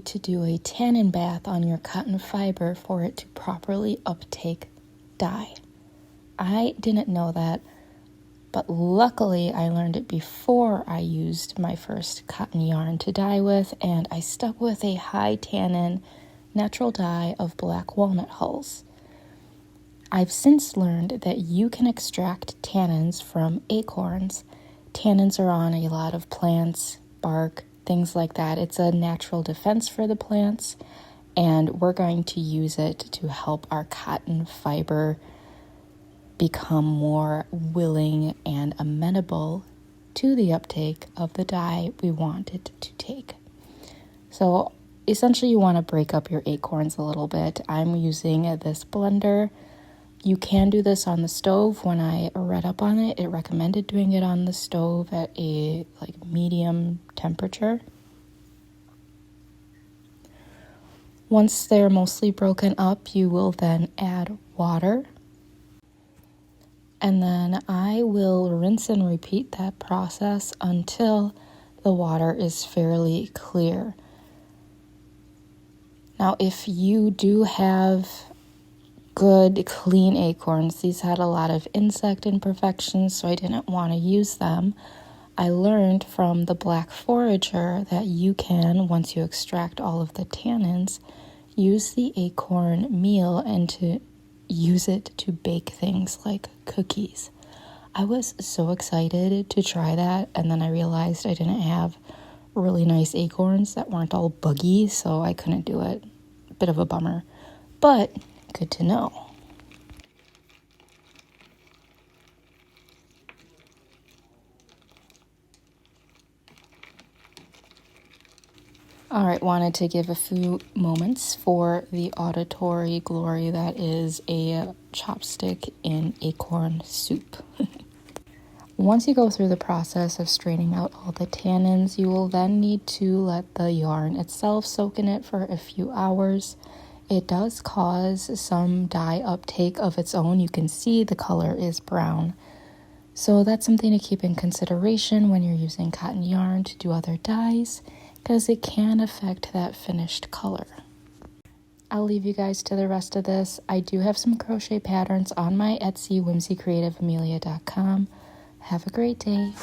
to do a tannin bath on your cotton fiber for it to properly uptake dye. I didn't know that, but luckily I learned it before I used my first cotton yarn to dye with, and I stuck with a high tannin natural dye of black walnut hulls. I've since learned that you can extract tannins from acorns. Tannins are on a lot of plants, bark, things like that. It's a natural defense for the plants, and we're going to use it to help our cotton fiber become more willing and amenable to the uptake of the dye we want it to take. So essentially you want to break up your acorns a little bit. I'm using this blender. You can do this on the stove. When I read up on it, it recommended doing it on the stove at a medium temperature. Once they're mostly broken up, you will then add water. And then I will rinse and repeat that process until the water is fairly clear. Now, if you do have good, clean acorns, these had a lot of insect imperfections, so I didn't want to use them. I learned from the black forager that you can, once you extract all of the tannins, use the acorn meal and to use it to bake things like cookies. I was so excited to try that, and then I realized I didn't have really nice acorns that weren't all buggy, so I couldn't do it. Bit of a bummer, but good to know. All right, wanted to give a few moments for the auditory glory that is a chopstick in acorn soup. Once you go through the process of straining out all the tannins, you will then need to let the yarn itself soak in it for a few hours. It does cause some dye uptake of its own. You can see the color is brown. So that's something to keep in consideration when you're using cotton yarn to do other dyes, because it can affect that finished color. I'll leave you guys to the rest of this. I do have some crochet patterns on my Etsy, whimsycreativeamelia.com. Have a great day.